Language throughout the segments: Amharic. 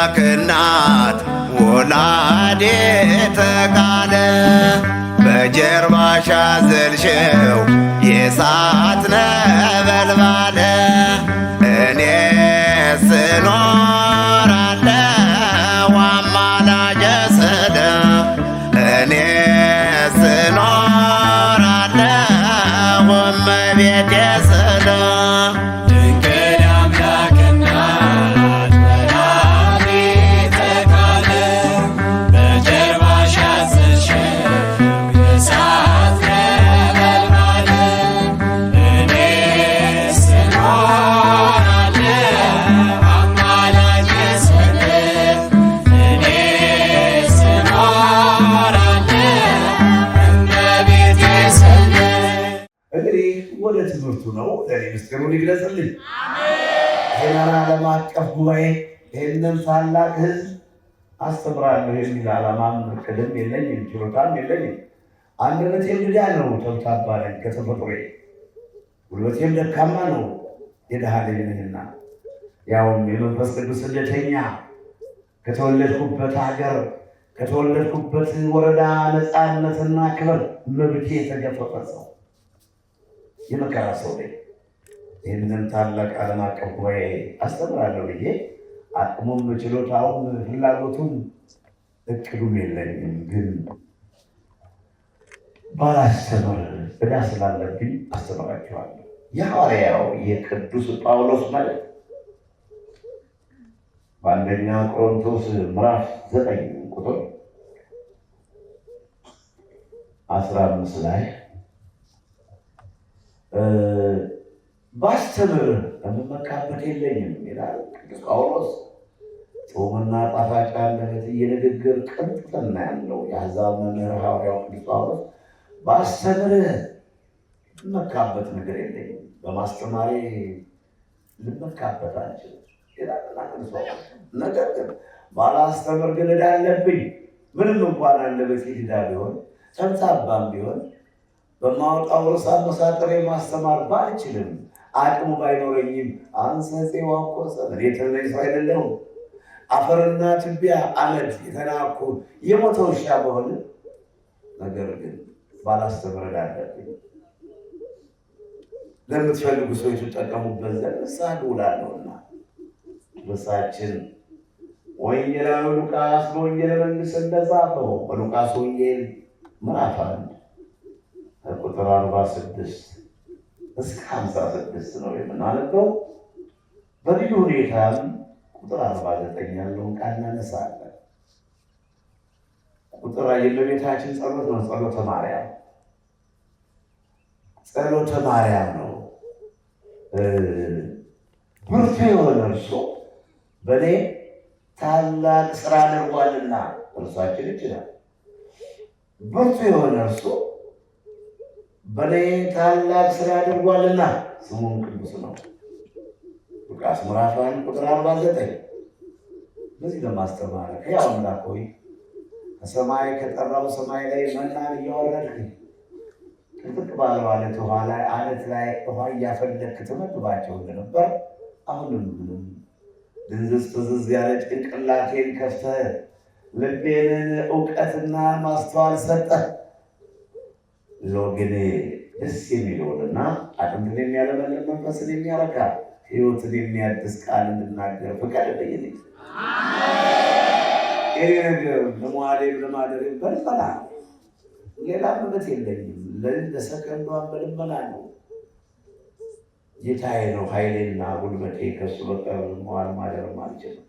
የአምላክ እናት ወላዲተ ቃል በጀርባሽ አዘልሽው የእሳት ነበልባል እኔስ እኖራለሁ አማላጄ ስለ እኔስ እኖራለሁ እመቤቴ ስለ ወደ ትምህርቱ ነው። ለኔ ምስጢሩን ይግለጽልኝ። ይህንን ዓለም አቀፍ ጉባኤ ይህንን ታላቅ ሕዝብ አስተምራለሁ የሚል ዓላማም እቅድም የለኝም፣ ችሎታም የለኝም። አንደበቴም ድዳ ነው፣ ተብታባ ነኝ ከተፈጥሮዬ። ጉልበቴም ደካማ ነው፣ የድሃ ልጅ ነኝና ያውም የመንፈስ ቅዱስ ስደተኛ ከተወለድኩበት ሀገር ከተወለድኩበት ወረዳ ነፃነትና ክብር መብቴ የተገፈፈ ሰው የመከራ ሰው ነኝ። ይህንን ታላቅ ዓለም አቀፍ ጉባኤ አስተምራለሁ ብዬ አቅሙም ችሎታውም ፍላጎቱም እቅዱም የለኝም። ግን ባላስተምር ዕዳ ስላለብኝ አስተምራችኋለሁ። የሐዋርያው የቅዱስ ጳውሎስ መልእክት በአንደኛ ቆሮንቶስ ምዕራፍ 9 ቁጥር 15 ላይ ባስተምር የምመካበት የለኝም ይላል ቅዱስ ጳውሎስ። ጾምና ጣፋጭ አንደበት የንግግር ቅንጥፍና ያለው የአሕዛብ መምህር ሐዋርያው ቅዱስ ጳውሎስ ባስተምር ልመካበት ነገር የለኝም፣ በማስተማሪ ልመካበት አልችልም ይላልና ቅዱስ ጳውሎስ። ነገር ግን ባላስተምር ግን ዕዳ አለብኝ። ምንም እንኳን አንደበቴ ድዳ ቢሆን ተብታባም ቢሆን በማወጣው ርዕሰ መሳጥሬ ማስተማር ባልችልም አቅሙ ባይኖረኝም አንሰጼ ዋቆሰ የተለይ ሰው አይደለሁም። አፈርና ትቢያ አመድ የተናኩ የሞተ ውሻ በሆነ ነገር ግን ባላስተምር ዕዳ አለብኝ። ለምትፈልጉ ሰዎች ተጠቀሙበት ዘንድ ንስሐ እገባለሁና ንስሐችን ወንጌላዊ ሉቃስ በወንጌለ መንግሥት እንደጻፈው በሉቃስ ወንጌል ምዕራፍ 1 ቁጥር 46 እስከ 56 ነው የምናነበው። በልዩ ሁኔታም ቁጥር 49 ያለውን ቃል እናነሳለን። ቁጥር የእመቤታችን ጸሎት ነው። ጸሎተ ማርያም ነው። ብርቱ የሆነ እርሱ በእኔ ታላቅ ስራ አድርጓልና እርሳችን ይችላል። ብርቱ የሆነ እርሱ በእኔ ታላቅ ስራ አድርጓልና ስሙም ቅዱስ ነው። ሉቃስ ምዕራፍ 1 ቁጥር 49። በዚህ ለማስተማር ሕያው አምላክ ሆይ ከሰማይ ከጠራው ሰማይ ላይ መናን እያወረድክ ጥቅጥቅ ባለው አለት ላይ ውሃ እያፈለክ ትመግባቸው እንደነበር አሁንም ድንዝዝ ፍዝዝ ያለ ጭንቅላቴን ከፍተህ ልቤንን እውቀትና ማስተዋል ሰጠህ። ለወገኔ ደስ የሚለውንና አጥንትን የሚያለመልም መንፈስን የሚያረካ ሕይወትን የሚያድስ ቃል እንድናገር ፈቃድልኝ። ይሄ ነገር ለመዋሌም ለማደሬም በልመና ነው። ሌላ መብት የለኝም። ለሰከንዷን በልመና ነው። ጌታዬ ነው ኃይሌና ጉልበቴ፣ ከሱ በቀር መዋል ማደርም አልችልም።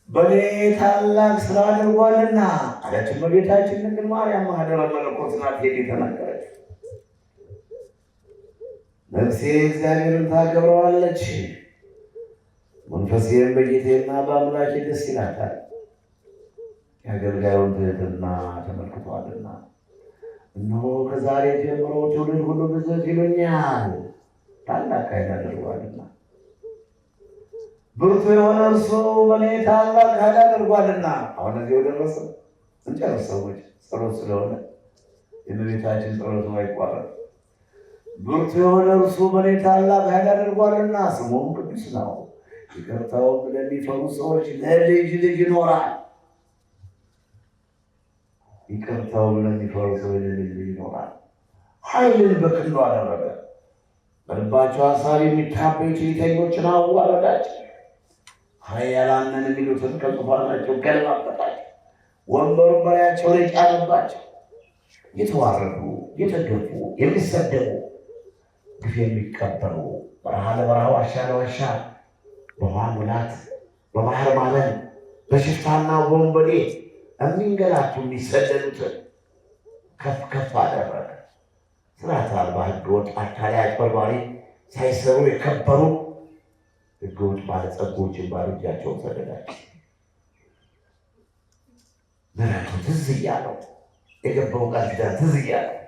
በእኔ ታላቅ ስራ አድርጓልና አለች እመቤታችን ድንግል ማርያም ማኅደረ መለኮት ናት የተናገረች። ነፍሴ እግዚአብሔርን ታከብረዋለች፣ መንፈሴም በጌቴና በአምላኬ ደስ ይላታል። የአገልጋዩን ትሕትና ተመልክቷልና እነሆ ከዛሬ ጀምሮ ትውልድ ሁሉ ብፅዕት ይሉኛል፣ ታላቅ ኃይል አድርጓልና። ብርቱ የሆነ እርሱ በእኔ ታላቅ ኃይል አድርጓልና። አሁን እዚህ ደረሰ። እንጨርስ ሰዎች፣ ጸሎት ስለሆነ የእመቤታችን ጸሎት አይቋረጥ። ብርቱ የሆነ እርሱ በእኔ ታላቅ ኃይል አድርጓልና ስሙም ቅዱስ ነው። ይቅርታውን ለሚፈሩ ሰዎች ለልጅ ልጅ ይኖራል። ይቅርታውን ለሚፈሩ ሰዎች ለልጅ ልጅ ይኖራል። ኃይልን በክንዱ አደረገ። በልባቸው ሐሳብ የሚታበዩ ትዕቢተኞችን አዋረዳቸው። ኃያላንን የሚሉትን ከዙፋናቸው ገለባበጣቸው። ወንበሩን በላያቸው ላይ ጫነባቸው። የተዋረዱ የተገፉ የሚሰደቡ ግፍ የሚቀበሉ በረሃ ለበረሃ ዋሻ ለዋሻ በውሃ ሙላት በባህር ማዕበል በሽፍታና በወንበዴ የሚንገላቱ የሚሰደዱትን ከፍ ከፍ አደረገ። ስርዓት አልባ ሕገወጥ አታላይ አጭበርባሪ ሳይሰሩ የከበሩ ሕገወጥ ባለጸጎችን ባዶ እጃቸውን ሰደዳቸው። ምሕረቱ ትዝ እያለው የገባውን ቃል ኪዳን ትዝ እያለው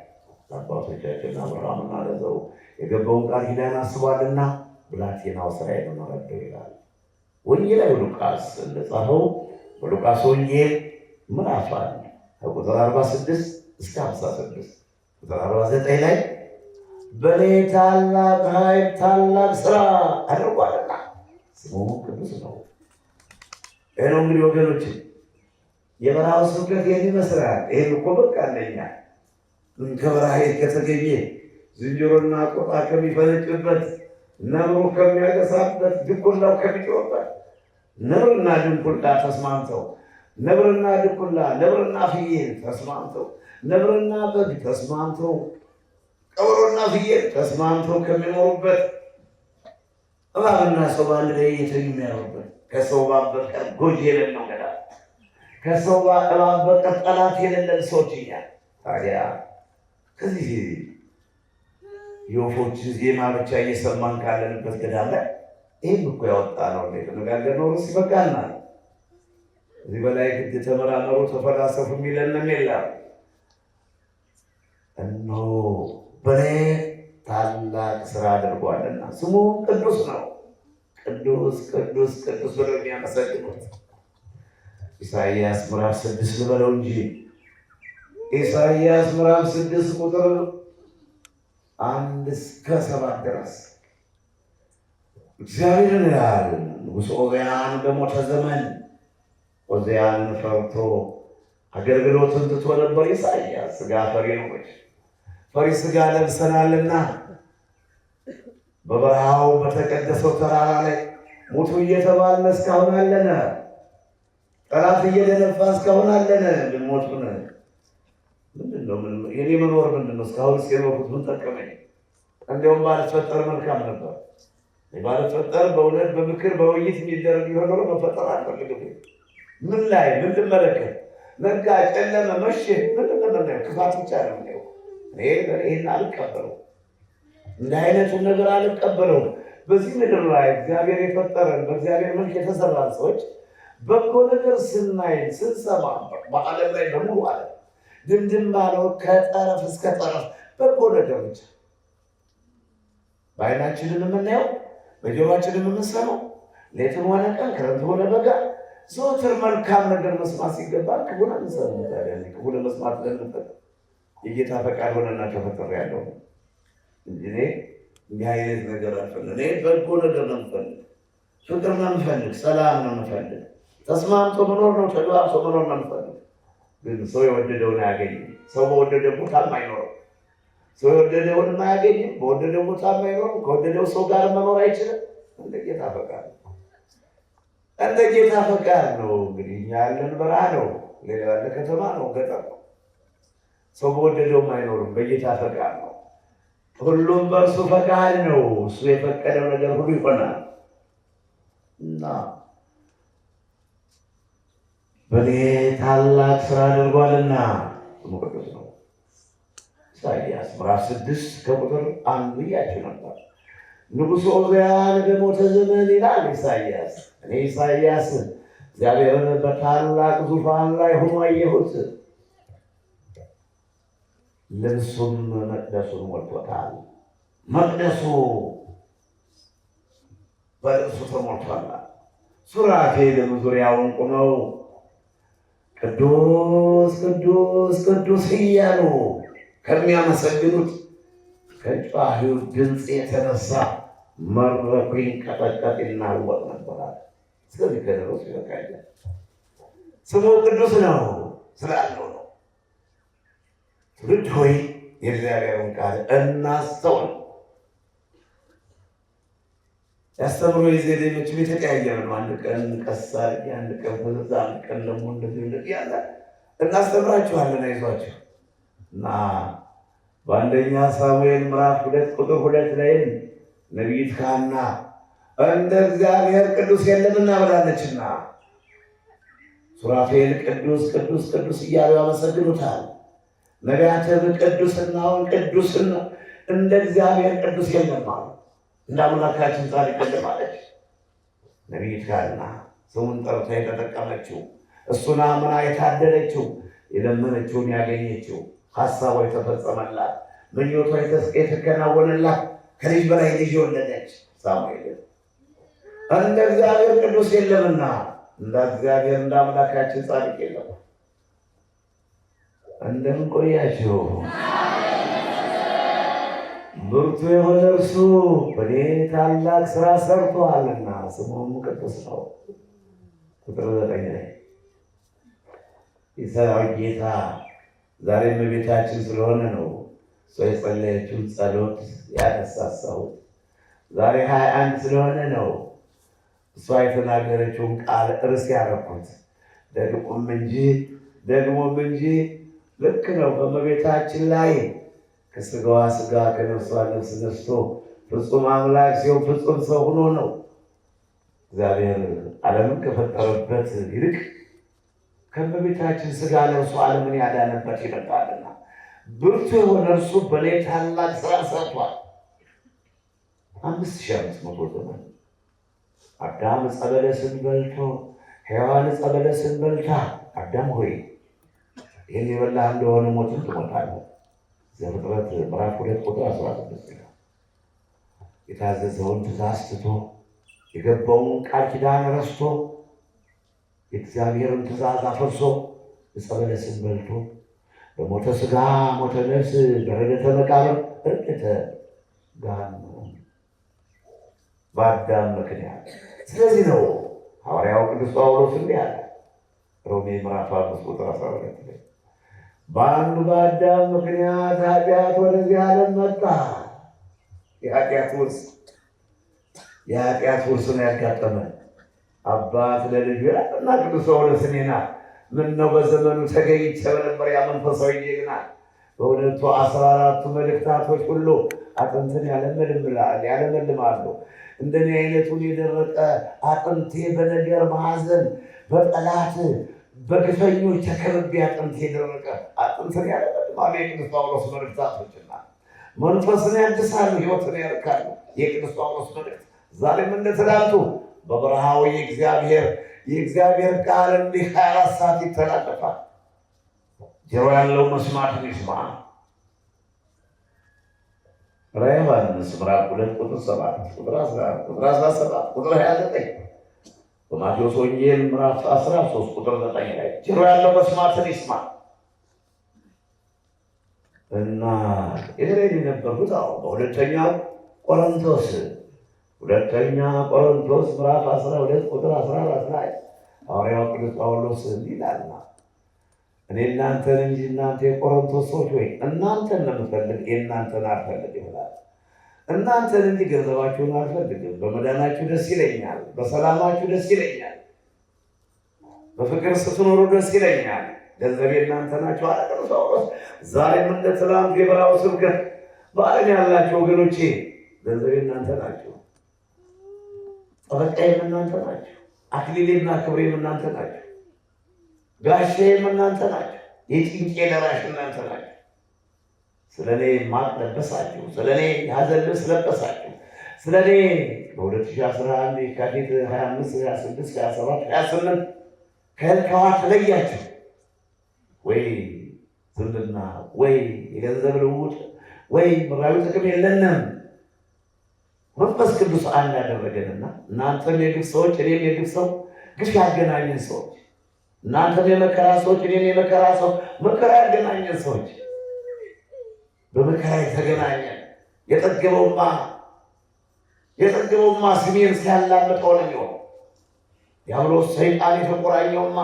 አባቶቻችን አብርሃምና ለዘሩ የገባውን ቃል ኪዳን አስቧልና ብላቴናው እስራኤልን ረዳው ይላል ወንጌላዊ ሉቃስ እንደጻፈው በሉቃስ ወንጌል ምዕራፍ 1 ከቁጥር 46 እስከ 56 ቁጥር 49 ላይ በእኔ ታላቅ ኃይል ታላቅ ስራ አድርጓልና ስሙ ቅዱስ ነው። ይህ ነው እንግዲህ ወገኖች የበረሃው ስብከት ይመስላል። ይህን እኮ በቃ አለኛ ከበረሃ ከተገኘ ዝንጀሮና ቁጣ ከሚፈነጭበት ነብሩ ከሚያገሳበት ድኩላው ከሚጮህበት ነብርና ድንኩላ ተስማምተው ነብርና ድኩላ ነብርና ፍየል ተስማምተው ነብርና በግ ተስማምተው ቀበሮና ፍየል ተስማምተው ከሚኖሩበት እባብና ሰው በአንድ ላይ የሚያኖሩበት ከሰው እባብ በቀር ጎጂ የሌለው ገዳ ከሰው እባብ በቀር ጠላት የሌለን ሰዎች እኛ ታዲያ ከዚህ የወፎችን ዜማ ብቻ እየሰማን ካለንበት ገዳም ላይ ይህም እኮ ያወጣ ነው የተነጋገር ነው ርስ ይበቃልና እዚህ በላይ ግድ ተመራመሩ ተፈላሰፉ የሚለንም የለም። እነሆ በእኔ ታላቅ ስራ አድርጓልና ስሙ ቅዱስ ነው። ቅዱስ ቅዱስ ቅዱስ ብለው የሚያመሰግኑት ኢሳይያስ ምዕራፍ 6 ልበለው እንጂ ኢሳይያስ ምዕራፍ 6 ቁጥር 1 እስከ 7 ድረስ እግዚአብሔርን ይላል። ንጉሥ ዖዝያን በሞተ ዘመን ዖዝያንን ፈርቶ አገልግሎትን ትቶ ነበር ኢሳይያስ። ሥጋ ፈሪ ነው፣ ፈሪ ሥጋ ለብሰናልና በበረሃው በተቀደሰው ተራራ ላይ ሙቱ እየተባልን እስካሁን አለነ። ጠላት እየደነፋ እስካሁን አለነ። ልንሞት ሆነ። ምንድነው የኔ መኖር ምንድነው? እስካሁን ሲኖርኩት ምን ጠቀመኝ? እንዲያውም ባልፈጠር መልካም ነበር። ባልፈጠር በእውነት በምክር በውይይት የሚደረግ ቢሆን ኖሮ መፈጠር አልፈልግም። ምን ላይ ምን ልመለከት? ነጋ፣ ጨለመ፣ መሸ። ምንድነው ክፋት ብቻ ነው። ይህን አልቀበለው፣ እንዲህ አይነቱን ነገር አልቀበለው። በዚህ ምድር ላይ እግዚአብሔር የፈጠረን በእግዚአብሔር መልክ የተሰራን ሰዎች በጎ ነገር ስናይ ስንሰማ በዓለም ላይ በሙሉ ዓለም ድምድም ባለው ከጠረፍ እስከ ጠረፍ በጎ ነገር ብቻ በዓይናችንም የምናየው በጆሮአችንም የምንሰማው ሌትም ሆነ ቀን ክረምት ሆነ በጋ ዘወትር መልካም ነገር መስማት ሲገባ ክፉን አንሰማም። ክፉ ለመስማት ለምንጠቅ የጌታ ፈቃድ ሆነና ተፈጥሬያለሁ እንጂ እኔ እንዲህ አይነት ነገር አልፈልግም። እኔ በጎ ነገር ነው የምፈልግ፣ ፍቅር ነው የምፈልግ፣ ሰላም ነው የምፈልግ፣ ተስማምቶ መኖር ነው፣ ተግባብቶ መኖር ነው የምፈልግ። ግን ሰው የወደደውን አያገኝም። ሰው በወደደ ቦታ አይኖርም። ሰው የወደደውን አያገኝም። በወደደ ቦታ አይኖርም። ከወደደው ሰው ጋር መኖር አይችልም። እንደ ጌታ ፈቃድ እንደ ጌታ ፈቃድ ነው። እንግዲህ እኛ ያለን በረሃ ነው፣ ሌላ ያለ ከተማ ነው፣ ገጠር ነው። ሰው በወደደውም አይኖርም። በጌታ ፈቃድ ነው። ሁሉም በእርሱ ፈቃድ ነው። እሱ የፈቀደው ነገር ሁሉ ይሆናል እና በእኔ ታላቅ ስራ አድርጓልና ስሙ ቅዱስ ነው። ኢሳይያስ ምዕራፍ 6 ከቁጥር 1 ብያችሁ ነበር። ንጉሥ ዖዝያን በሞተ ዘመን ይላል ኢሳይያስ፣ እኔ ኢሳይያስ እግዚአብሔርን በታላቅ ዙፋን ላይ ሆኖ አየሁት፣ ልብሱም መቅደሱን ሞልቶታል። መቅደሱ በልብሱ ተሞልቷል። ሱራፌልም ዙሪያውን ቆመው ቅዱስ ቅዱስ ቅዱስ እያሉ ከሚያመሰግኑት ከጮኻው ድምፅ የተነሳ መድረኩ ይንቀጠቀጥ ይናወጥ ነበራል። ስለዚህ ከደረሱ ይበቃል። ስሙ ቅዱስ ነው ስላለው ነው። ትውልድ ሆይ የእግዚአብሔርን ቃል እናስተውል። ያስተምሮ የዘዴዎችም የተቀያየረ ነው። አንድ ቀን ቀሳር፣ አንድ ቀን ፈዘዛ፣ አንድ ቀን ደግሞ እንደዚህ ያለ እናስተምራችኋለን። አይዟችሁ እና በአንደኛ ሳሙኤል ምዕራፍ 2 ላይ ነቢይት ሐና እንደ እግዚአብሔር ቅዱስ የለምና ብላለችና ሱራፌል ቅዱስ ቅዱስ ቅዱስ እያሉ ያመሰግኑታል። ነቢያትም ቅዱስናውን ቅዱስን እንደ እግዚአብሔር ቅዱስ የለም አሉ። እንደ አምላካችን ጻድቅ የለም አለች። ነቢይት ሐና ስሙን ጠርታ የተጠቀመችው እሱን አምና የታደለችው የለመነችውን ያገኘችው ሐሳቧ የተፈጸመላት ምኞቷ የተከናወነላት ከልጅ በላይ ልጅ የወለደች ሳሙኤል እንደ እግዚአብሔር ቅዱስ የለምና እንደ እግዚአብሔር እንደ አምላካችን ጻድቅ የለም። እንደምን ቆያችሁ? ብርቱ የሆነ እርሱ በእኔ ታላቅ ስራ ሰርቷልና ስሙም ቅዱስ ነው። ቁጥር 9 ላይ የሰራዊት ጌታ ዛሬም በቤታችን ስለሆነ ነው እሷ የጸለየችውን ጸሎት ያነሳሳሁት። ዛሬ 21 ስለሆነ ነው እሷ የተናገረችውን ቃል ርዕስ ያደረኩት። ደግሞም እንጂ ልክ ነው። በእመቤታችን ላይ ከስጋዋ ስጋ ከነፍሷ ነፍስ ነስቶ ፍጹም አምላክ ሲሆን ፍጹም ሰው ሆኖ ነው እግዚአብሔር ዓለምን ከፈጠረበት ይልቅ ከእመቤታችን ስጋ ለብሶ ዓለምን ያዳነበት ይበልጣልና ብርቱ የሆነ እርሱ በእኔ ታላቅ ስራ ሰርቷል። 5500 ዘመን አዳም ዕፀ በለስን በልቶ ሔዋን ዕፀ በለስን በልታ አዳም ሆይ ይህን የበላህ እንደሆነ ሞትን ትሞታለህ። ዘፍጥረት ምዕራፍ 2 ቁጥር 16 ነው። የታዘዘውን ትእዛዝ ትቶ የገባውን ቃል ኪዳን ረስቶ የእግዚአብሔርን ትእዛዝ አፈርሶ ዕፀ በለስን በልቶ በሞተ ሥጋ ሞተ ነፍስ በረደተ መቃብር እርቀተ ገሃነም በአዳም ምክንያት። ስለዚህ ነው ሐዋርያው ቅዱስ ጳውሎስ እንዲህ አለ ሮሜ ምዕራፍ 5 ቁጥር 12 ላይ በአንዱ በአዳም ምክንያት ኃጢአት ወደዚህ ዓለም መጣ። የኃጢአት ውርስ ነው ያጋጠመን። አባት ለልጁ እና ቅዱስ ጳውሎስ እኔና ምን ነው በዘመኑ ተገኝቼ በነበር ያ መንፈሳዊ ጀግና በሁለቱ 14ቱ መልእክታቶች ሁሉ አጥንትን ያለመልማሉ። እንደኔ አይነቱን የደረቀ አጥንቴ በነገር ማዕዘን በጠላት በግፈኞች ተከብቤ አጥንቴ የደረቀ አጥንትን ያለመልማሉ። የቅዱስ ጳውሎስ መልእክታቶችና መንፈስን ያድሳሉ፣ ሕይወትን ያርካሉ። የቅዱስ ጳውሎስ መልእክት ዛሬም እንደ ትናንቱ በበረሃው የእግዚአብሔር ቃል እንዲህ 24 ሰዓት ይተላለፋል። ጆሮ ያለው መስማትን ይስማ። ራዕየ ዮሐንስ ምዕራፍ 2 ቁጥር 7 ቁጥር 14 ቁጥር 17 ቁጥር 29 በማቴዎስ ወንጌል ምዕራፍ 13 ቁጥር 9 ላይ ጆሮ ያለው መስማትን ይስማ እና የደረኝ የነበርኩት በሁለተኛ ቆሮንቶስ ምዕራፍ 12 ቁጥር 14 ላይ ሐዋርያው ቅዱስ ጳውሎስ እንዲህ ይላልና እኔ እናንተን እንጂ እናንተ የቆሮንቶስ ሰዎች ወይ እናንተን ነው የምፈልግ የእናንተን አልፈልግም ይላል። እናንተን እንጂ ገንዘባችሁን አልፈልግም። በመዳናችሁ ደስ ይለኛል፣ በሰላማችሁ ደስ ይለኛል፣ በፍቅር ስትኖሩ ደስ ይለኛል። ገንዘቤ እናንተ ናችሁ አለ ቅዱስ ጳውሎስ። ዛሬም እንደ ትናንቱ የበረሃው ስብከት በዓለም ያላችሁ ወገኖቼ ገንዘቤ እናንተ ናችሁ፣ ጠበቃዬም እናንተ ናችሁ፣ አክሊሌና ክብሬም እናንተ ናችሁ፣ ጋሻዬም እናንተ ናችሁ፣ የጭንቄ ደራሽ እናንተ ናችሁ። ስለ እኔ ማቅ ለበሳችሁ፣ ስለ እኔ የሐዘን ልብስ ለበሳችሁ፣ ስለ እኔ በ2011 የካቲት 25 26 27 28 ከህልከዋ ተለያችሁ። ወይ ዝምድና ወይ የገንዘብ ልውውጥ ወይ ምድራዊ ጥቅም የለንም። መንፈስ ቅዱስ አንድ ያደረገንና እናንተም የግፍ ሰዎች እኔም የግፍ ሰው ግፍ ያገናኘን ሰዎች፣ እናንተም የመከራ ሰዎች እኔም የመከራ ሰው መከራ ያገናኘን ሰዎች፣ በመከራ የተገናኘን የጠገበውማ የጠገበውማ ስሜን ሲያላምጠው ነው የሚሆነው። ዲያብሎስ ሰይጣን የተቆራኘውማ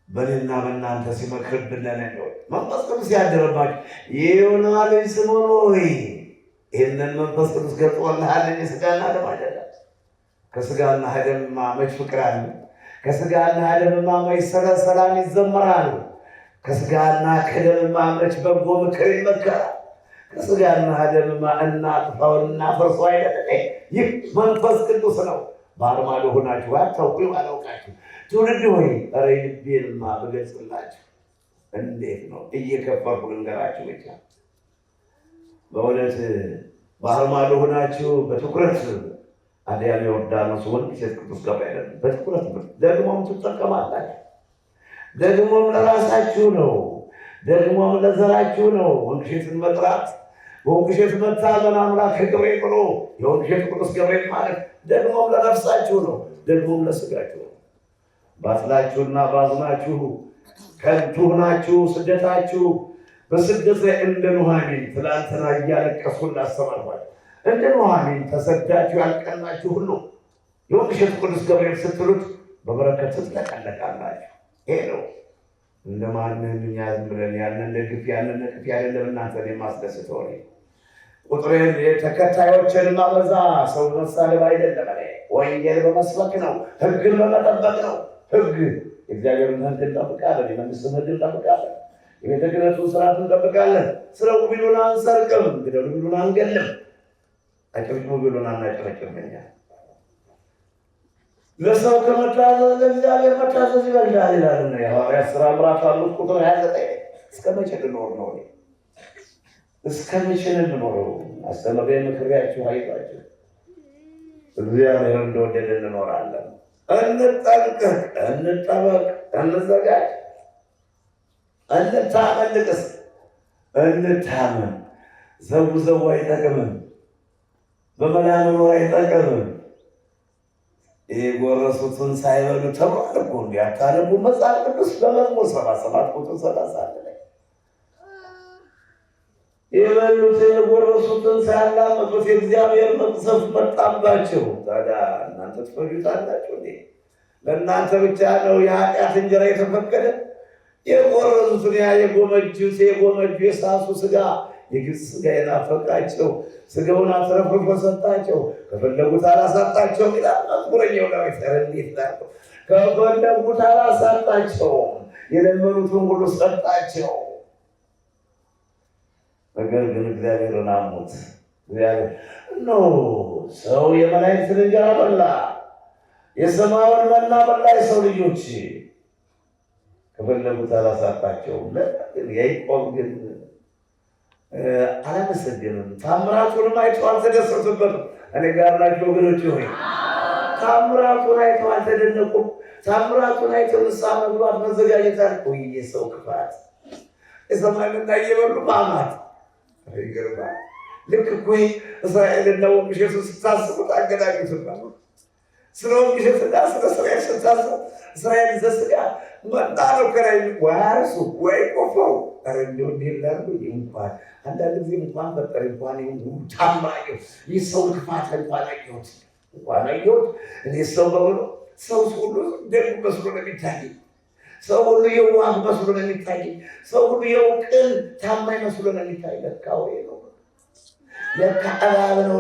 በእኔና በእናንተ ሲመክርብን ነው። መንፈስ ቅዱስ ያደረባችሁ የዮና ልጅ ስምዖን ሆይ ይህንን መንፈስ ቅዱስ ገልጦልሃል። የሥጋና ደም አይደለም። ከሥጋና ደምማ መች ፍቅር አለ? ከሥጋና ደምማ መች ሰላም ይዘመራል? ከሥጋና ከደምማ መች በጎ ምክር ይመከራል? ከሥጋና ደምማ እናጥፋው እናፍርሰው አይደለም። ይህ መንፈስ ቅዱስ ነው። ባህር ማዶ ሆናችሁ አታውቁ አላውቃችሁ ትውልድ ሆይ ኧረ ልቤንማ ብገልጽላችሁ እንዴት ነው እየከበርኩ ልንገራችሁ ብቻ። በእውነት ባህር ማዶ ሆናችሁ በትኩረት አዲያም ዮርዳኖስ ወንዝ ሴት ቅዱስ ገብርኤል በትኩረት ደግሞም ትጠቀማላችሁ። ደግሞም ለራሳችሁ ነው፣ ደግሞም ለዘራችሁ ነው። ወንቅሸትን መጥራት በወንቅሸት መታመን አምላክ ክብሬ ብሎ የወንቅሸት ቅዱስ ገብርኤል ማለት ደግሞም ለነፍሳችሁ ነው፣ ደግሞም ለሥጋችሁ ነው። ባዝናችሁና ባዝናችሁ ከንቱ ሆናችሁ ስደታችሁ በስደት ላይ እንደ ኑኃሚን ትላንትና እያለቀሱ እንዳስተማርኳችሁ እንደ ኑኃሚን ተሰዳችሁ ያልቀናችሁ ሁሉ የወንቅሸት ቅዱስ ገብርኤል ስትሉት በበረከት ትጥለቀለቃላችሁ። ይሄ ነው። እንደማንም እኛ ዝም ብለን ያንን ደግፍ ያንን ነቅፍ ያለን እናንተን የማስደስተው ነው። ቁጥሬን ተከታዮችን ማበዛ ሰው መሳደብ አይደለም። ወንጌል በመስበክ ነው፣ ሕግን በመጠበቅ ነው። ሕግ እግዚአብሔርን ሕግ እንጠብቃለን፣ የመንግስትን ሕግ እንጠብቃለን፣ የቤተ ክህነቱን ስርዓት እንጠብቃለን። ስረቁ ቢሉን አንሰርቅም፣ ግደሉ ቢሉን አንገልም፣ አጨብጭቡ ቢሉን አናጨበጭብም። እኛ ለሰው ከመታዘዝ ለእግዚአብሔር መታዘዝ ይበልጣል ይላልና የሐዋርያት ሥራ ምዕራፍ 5 ቁጥር 29 እስከ መቼ ልኖር ነው? እስከ መቼ ልኖረው? አስተምሬ ምክሬያችሁ አይዟችሁ፣ እግዚአብሔር እንደወደደ እንኖራለን። እንጠንቀቅ፣ እንጠበቅ፣ እንዘጋጅ፣ እንታመን፣ ልቅስ፣ እንታመን። ዘው አይጠቅምም፣ በመላምኑ አይጠቅምም። የጎረሱትን ሳይበሉ ተብሏል እኮ እንዲያታነቡ መጽሐፍ ቅዱስ በመዝሙር 77 ቁጥር 30 ላይ የበሉትን የጎረሱትን ሳያላመጡት የእግዚአብሔር መቅሰፍት መጣባቸው። ታዲያ እናንተ ትፈጁታላችሁ እንዴ? ለእናንተ ብቻ ነው የኃጢአት እንጀራ የተፈቀደ? የጎረሱትን የጎመጁ የሳሱ ስጋ የግብፅ ስጋ የናፈቃቸው ስጋውን አትረፍርፎ ሰጣቸው፣ ከፈለጉት አላሳጣቸውም ይላል መዝሙረኛው ዳዊት። እንዴት ላለው ከፈለጉት አላሳጣቸውም፣ የለመኑትን ሁሉ ሰጣቸው። ነገር ግን እግዚአብሔርን አሙት። እግዚአብሔር ሰው የመላእክትን እንጀራ በላ፣ የሰማዩን መና በላ። የሰው ልጆች ከፈለጉት አላሳጣቸውም። ያዕቆብ ግን አላመሰገንም። ታምራቱንም አይተው አልተደሰቱበትም። እኔ ጋር ናቸው ወገኖች ሆይ ታምራቱን አይተው አልተደነቁም። ታምራቱን አይተው ንስሐ መግባት መዘጋጀት አልቆይ። የሰው ክፋት የሰማይ መና እየበሉ ማማት ይገርማል። ልክ እኮ እስራኤልና ወንቅሸቱን ስታስቡት አገናኙትና ስለ ወንቅሸትና ስለ እስራኤል ስታስቡ እስራኤል ዘሥጋ መጣ ነው ከላይ ዋርሱ ወይ ቆፈው እንደው እንዲላሉ እንኳን አንዳንድ ጊዜ እንኳን ፈጠር እንኳን ይሁን ታማኝ የሰው ክፋት እንኳን አየሁት እኔ ሰው በሆነ ሰው ሁሉ ደግ መስሎ ነው የሚታይ። ሰው ሁሉ የዋህ መስሎ ነው የሚታይ። ሰው ሁሉ የውቅን ታማኝ መስሎ ነው የሚታይ። ለካ ወይ ነው፣ ለካ እባብ ነው።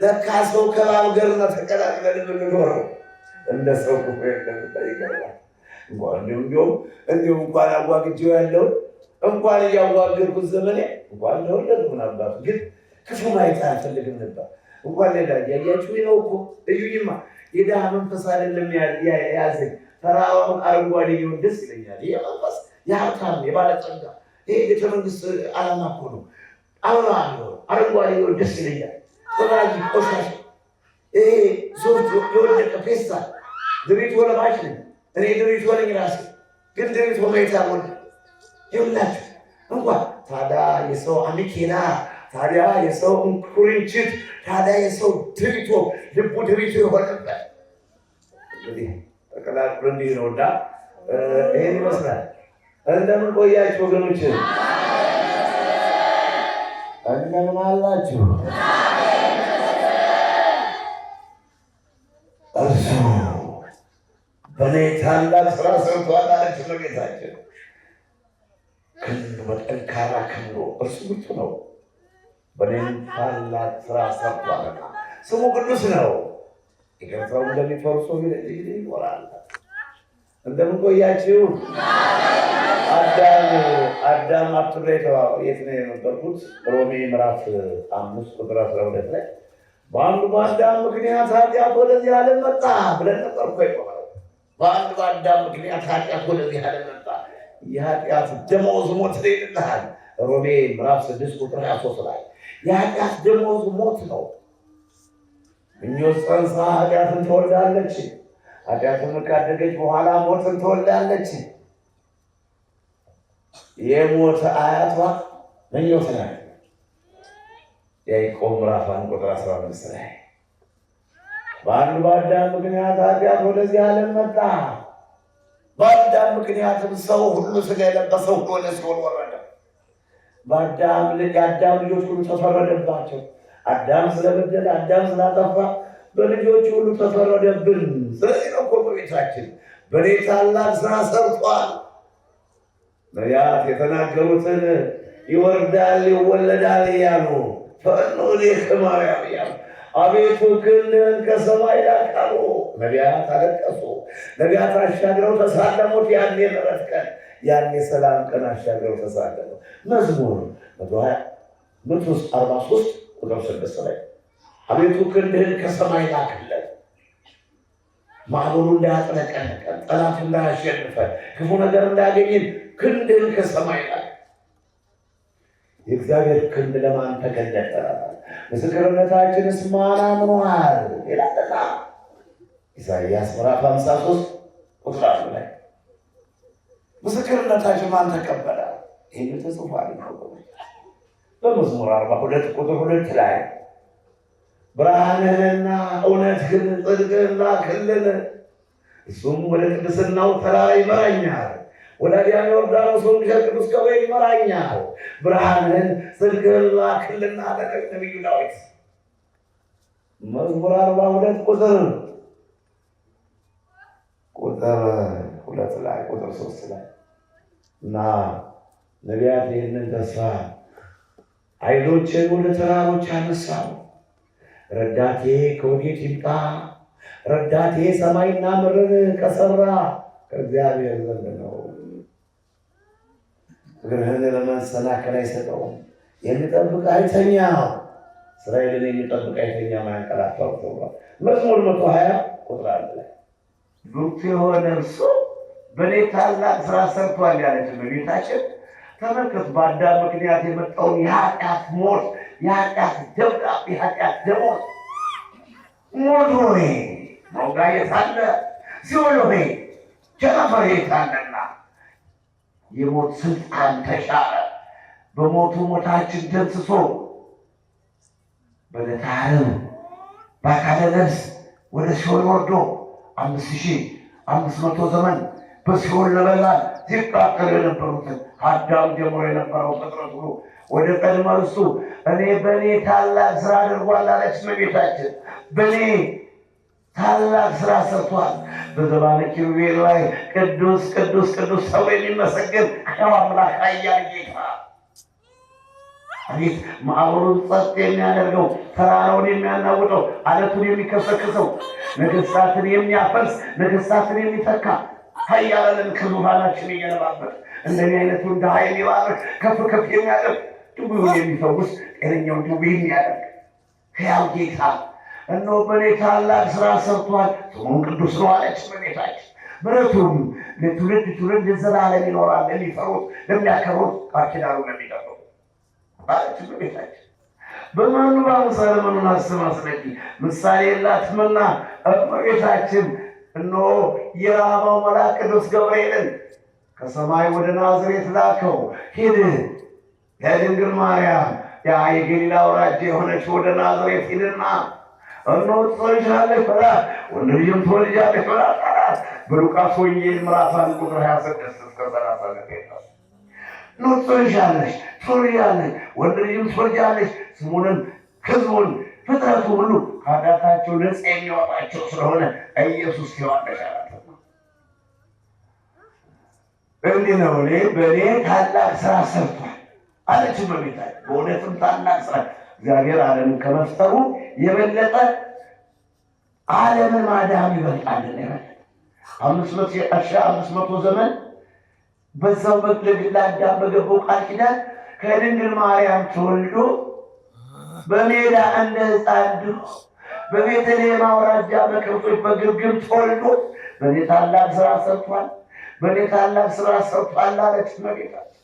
ለካ ሰው ከእባብ ጋር ተቀላቅለን የምንኖረው እንደ ሰው ክፉ የለም። ይገርማል። እንዲሁም እንኳን አዋግጄው ያለውን እንኳን እያዋገድኩት ዘመኔ እንኳን ለወለድኩ አባቱ ግን ክፉ ማየት አልፈልግም ነበር። እንኳን ሌላ ያያችሁ ነው እኮ እዩኝማ። የድሃ መንፈስ አይደለም ያዘኝ፣ ተራራውን አረንጓዴ ቢሆን ደስ ይለኛል። ይህ መንፈስ የሀብታም የባለጸጋ ይሄ ቤተ መንግስት ዓላማ እኮ ነው። አበባ አረንጓዴ ቢሆን ደስ ይለኛል። ተባጊ ቆሻሻ ይሄ ሶፍት የወደቀ ፌስታል ድሪት ወለባሽ ነኝ እኔ ድሪት ወለኝ ራሴ ግን ድሪት ወመይታ ሆነ ይሁላችሁ። እንኳን ታዲያ የሰው አሚኬና ታዲያ የሰው ኩርንችት ታዲያ የሰው ድሪቶ ልቡ ድሪቶ የሆነበት እንግዲህ ተቀላቅሎ እንዲህ ነውና ይህን ይመስላል። እንደምን ቆያችሁ ወገኖች? እንደምን አላችሁ? እርሱ በእኔ ታላቅ ስራ ሰርቷል አለች እመቤታችን። ክንዱ በጠንካራ ክንዱ እርሱ ብርቱ ነው። በእኔም ታላቅ ስራ ሰርቷልና ስሙ ቅዱስ ነው። ይቅርታው እንደሚፈሩ ሰው ይኖራል። እንደምን ቆያችሁ? አዳም አትብላ የተባለው የት ነው የነበርኩት? ሮሜ ምዕራፍ 5 ቁጥር 12 ላይ በአንዱ በአዳም ምክንያት ኃጢአት ወደዚህ ዓለም መጣ ብለን ነበር እኮ የቆመው። በአንዱ በአዳም ምክንያት ኃጢአት ወደዚህ ዓለም መጣ። የኃጢአት ደመወዝ ሞት ነው ይልሃል ሮሜ ምዕራፍ 6 ቁጥር 23 ላይ የኃጢአት ደመወዝ ሞት ነው። ምኞት ጸንሳ ኃጢአትን ትወልዳለች። ኃጢአትን ካደገች በኋላ ሞትን ትወልዳለች። የሞት አያቷ ምኞት ናት። ያዕቆብ ምዕራፍ 1 ቁጥር 15 ላይ በአንዱ በአዳም ምክንያት ኃጢአት ወደዚህ ዓለም መጣ። በአዳም ምክንያትም ሰው ሁሉ ሥጋ የለበሰው ወደ ሲኦል ወረደ። የአዳም ልጆች ሁሉ ተፈረደባቸው። አዳም ስለበደለ፣ አዳም ስላጠፋ በልጆች ሁሉ ተፈረደብን። ስለዚህ ነው እኮ በቤታችን በእኔ ታላቅ ስራ ሰርቷል። ነቢያት የተናገሩትን ይወርዳል ይወለዳል እያሉ ፈኖ ከማርያም እያሉ አቤቱ ክንድህን ከሰማይ ላክ አሉ። ነቢያት አለቀሱ። ነቢያት አሻግረው ተሳለሙት። ያኔ ምሕረት ቀን፣ ያኔ ሰላም ቀን አሻግረው ተሳለሙ። መዝሙር 143 ቁጥር 6 ላይ አቤቱ ክንድህን ከሰማይ ላክልን፣ ማዕበሉ እንዳያጥለቀልቀን፣ ጠላት እንዳያሸንፈን፣ ክፉ ነገር እንዳያገኝን ክንድህን ከሰማይ ላክ። የእግዚአብሔር ክንድ ለማን ተገለጠ? ምስክርነታችንስ ማን አምኗል ይላልና ኢሳይያስ ምዕራፍ 53 ቁጥር 1 ላይ ምስክርነታችን ማን ተቀበለ? ይህ ተጽፏል። በመዝሙር 42 ቁጥር 2 ላይ ብርሃንህንና እውነትህን ጽድቅህን ላክልን፣ እሱም ወደ ቅድስናው ተራራ ይመራኛል፣ ወደ አድያም ዮርዳኖስ ወንዝ ቅዱስ ገብርኤል ይመራኛል። ብርሃንህን ጽድቅህን ላክልን አለ ነቢዩ ዳዊት። መዝሙር 42 ቁጥር 2 ላይ ቁጥር 3 ላይ እና ነቢያት ይህንን ተስፋ ዓይኖቼን ወደ ተራሮች አነሳሁ፣ ረዳቴ ከወዴት ይምጣ? ረዳቴ ሰማይና ምድርን ከሠራ ከእግዚአብሔር ዘንድ ነው። እግርህን ለመሰናከል አይሰጠውም፣ የሚጠብቅ አይተኛም። እስራኤልን የሚጠብቅ አይተኛም አያንቀላፋም ተብሏል። መዝሙር 120 ቁጥር 1 ላይ ብርቱ የሆነ እርሱ በእኔ ታላቅ ስራ ሰርቷል ያለች እመቤታችን ተመልከቱ። በአዳም ምክንያት የመጣውን የኃጢአት ሞት፣ የኃጢአት ደብዳቤ፣ የኃጢአት ደሞዝ ሞት ሆይ መውጋ የታለ? ሲኦል ሆይ ቸነፈር የታለና? የሞት ስልጣን ተሻረ። በሞቱ ሞታችን ደምስሶ በዕለተ ዓርብ በአካለ ነፍስ ወደ ሲኦል ወርዶ 5500 ዘመን በሲኦል ነበልባል ሲቃጠሉ የነበሩትን አዳም ጀምሮ የነበረው ፍጥረት ሁሉ ወደ ቀድሞ እርሱ በእኔ ታላቅ ስራ አድርጓል አለች እመቤታችን። በእኔ ታላቅ ስራ ሰርቷል። በዘባነ ኪሩቤል ላይ ቅዱስ ቅዱስ ቅዱስ ተብሎ የሚመሰገን ሕያው አምላክ ኃያል ጌታ፣ አቤት ማዕበሉን ጸጥ የሚያደርገው፣ ተራራውን የሚያናውጠው፣ አለቱን የሚከሰክሰው፣ ነገሥታትን የሚያፈልስ፣ ነገሥታትን የሚተካ፣ ኃያላንን ከዙፋናችን እየነባበት እንደዚህ አይነቱን ድሃ የሚባርክ፣ ከፍ ከፍ የሚያደርግ፣ ድውዩን የሚፈውስ፣ ጤነኛውን ድውይ የሚያደርግ ሕያው ጌታ እነሆ በእኔ ታላቅ ስራ ሰርቷል፣ ስሙም ቅዱስ ነው አለች እመቤታችን። ምሕረቱም ለትውልድ ትውልድ ለዘላለም ይኖራል፣ ለሚፈሩት ለሚያከብሩት፣ ቃል ኪዳኑን ለሚጠብቁ አለች እመቤታችን። በማኑ በአምሳለ መኑን አስማ ስለኪ ምሳሌ የላትምና እመቤታችን እነሆ የራማው መልአክ ቅዱስ ገብርኤልን ከሰማይ ወደ ናዝሬት ላከው። ሂድ የድንግል ማርያም ያ የገሊላ አውራጃ የሆነች ወደ ናዝሬት ሂድና እነሆ ትጸንሻለሽ በላ፣ ወንድ ልጅም ትወልጃለሽ በላ አላት። በሉቃስ ወንጌል ምዕራፍ 1 ቁጥር 26 እስከ 30 እነሆ ትጸንሻለሽ፣ ትወልጃለሽ፣ ወንድ ልጅም ትወልጃለሽ፣ ስሙንም ሕዝቡን ፍጥረቱ ሁሉ ከኃጢአታቸው ነፃ የሚያወጣቸው ስለሆነ ኢየሱስ ሔዋን አላት። እንዲህ ነው በእኔ ታላቅ ስራ ሰርቷል አለች እመቤታችን። በእውነትም ታላቅ ስራ እግዚአብሔር ዓለምን ከመፍጠሩ የበለጠ ዓለምን ማዳን ይበልጣልን። የበለጠ 500 ዘመን በዛው ለአዳም በገባው ቃል ኪዳን ከድንግል ማርያም ተወልዶ በሜዳ እንደ ሕፃን ድሮ በቤተልሔም አውራጃ በከብቶች በግርግም ተወልዶ በእኔ ታላቅ ስራ ሰርቷል፣ በእኔ ታላቅ ስራ ሰርቷል አለች እመቤታችን።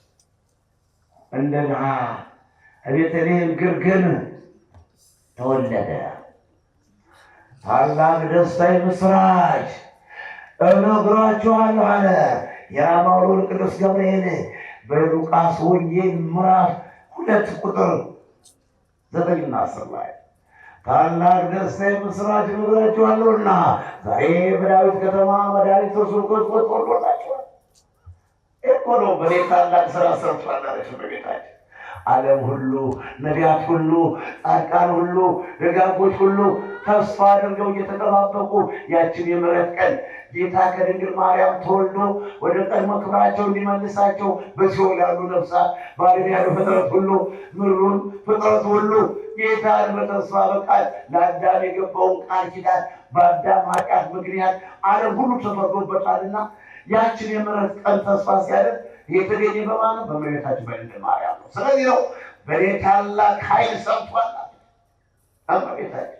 እንደገና ከቤተልሔም ግርግም ተወለደ። ታላቅ ደስታ ምስራች እነግራችኋለሁ አለ የራማው ልዑል ቅዱስ ገብርኤል በሉቃስ ወንጌል ምዕራፍ 2 ቁጥር 9 እና 10 ላይ ታላቅ ደስታ ምስራች እነግራችኋለሁና ዛሬ በዳዊት ከተማ መድኃኒት ክርስቶስ ተወልዶላችኋል። እኮ ነው በእኔ ታላቅ ስራ ሰርቷል አለች እመቤታችን። ዓለም ሁሉ ነቢያት ሁሉ ጻድቃን ሁሉ ደጋጎች ሁሉ ተስፋ አድርገው እየተጠባበቁ ያችን የምሕረት ቀን ጌታ ከድንግል ማርያም ተወልዶ ወደ ቀድሞ ክብራቸው እንዲመልሳቸው በሲኦል ያሉ ነፍሳት በዓለም ያሉ ፍጥረት ሁሉ ምድሩን ፍጥረት ሁሉ ጌታን በተስፋ በቃል ለአዳም የገባውን ቃል ኪዳን በአዳም ኃጢአት ምክንያት ዓለም ሁሉ ተፈርዶበታልና ያችን የምሕረት ቀን ተስፋ ሲያደርግ የተገኘ በማለት በእመቤታችን በድንግል ማርያም ነው። ስለዚህ ነው በእኔ ታላቅ ኃይል ሰርቷል እመቤታችን።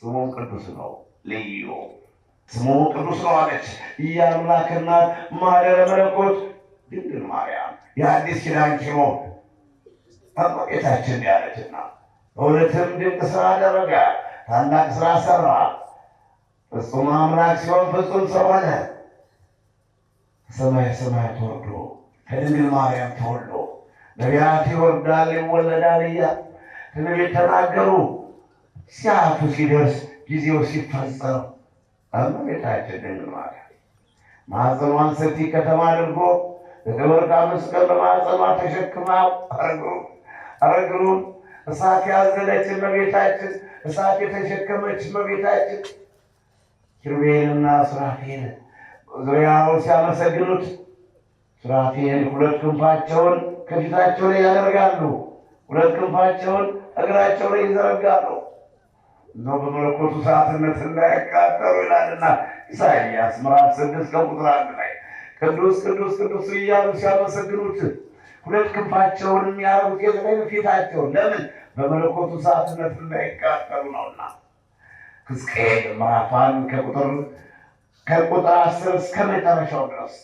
ስሙም ቅዱስ ነው፣ ልዩ ስሙ ቅዱስ ነው አለች። የአምላክ እናት ማኅደረ መለኮት ድንግል ማርያም የአዲስ ኪዳን ኪሮ እመቤታችን ያለችና በእውነትም ድንቅ ስራ አደረገ፣ ታላቅ ስራ ሰራ። ፍጹም አምላክ ሲሆን ፍጹም ሰው ሆነ። ሰማይ ሰማያት ወርዶ ከድንግል ማርያም ተወልዶ ነቢያት ይወርዳል ይወለዳል እያሉ ትንቢት ተናገሩ። ሲያቱ ሲደርስ ጊዜው ሲፈጸም እመቤታችን ድንግል ማርያም ማኅፀኗን ሰፊ ከተማ አድርጎ በወርቅ መስቀል በማኅፀኗ ተሸክማ እግሩን እሳት ያዘለች እመቤታችን፣ እሳት የተሸከመች እመቤታችን ኪሩቤልና ሱራፌል ዙሪያውን ሲያመሰግኑት ሱራፌል 2 ክንፋቸውን ከፊታቸው ላይ ያደርጋሉ፣ 2 ክንፋቸውን እግራቸው ላይ ይዘረጋሉ። እነሆ በመለኮቱ እሳትነት እንዳይቃጠሉ ይላልና ኢሳይያስ ምዕራፍ 6 ከቁጥር 1 ላይ ቅዱስ ቅዱስ ቅዱስ እያሉ ሲያመሰግኑት 2 ክንፋቸውን የሚያደርጉት የዘጠኝ ፊታቸውን ለምን? በመለኮቱ እሳትነት እንዳይቃጠሉ ነውና። ሕዝቅኤል ምዕራፍ 1 ከቁጥር 10 እስከ መጨረሻው ድረስ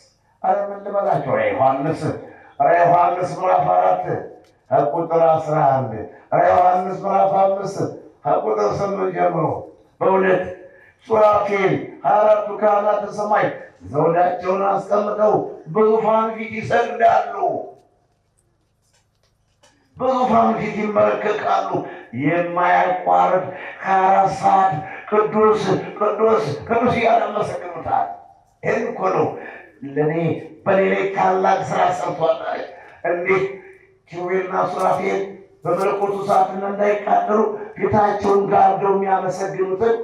ምን ልበላቸው? ዮሐንስ ምዕራፍ 4 ከቁጥር 11 ዮሐንስ ምዕራፍ 5 ከቁጥር 8 ጀምሮ በእውነት ሱራፌል 24ቱ ካህናተ ሰማይ ዘውዳቸውን አስቀምጠው በዙፋን ፊት ይሰግዳሉ፣ በዙፋን ፊት ይመለከቃሉ። የማያቋርጥ 24 ሰዓት ቅዱስ ቅዱስ ቅዱስ እያለ መሰግኑታል። ይህን እኮ ነው ለእኔ በእኔ ላይ ታላቅ ስራ ሰርቷል። እንዲህ ኪሩቤልና ሱራፌል በመለኮቱ እሳትና እንዳይቃጠሉ ፊታቸውን ጋርደው የሚያመሰግኑትን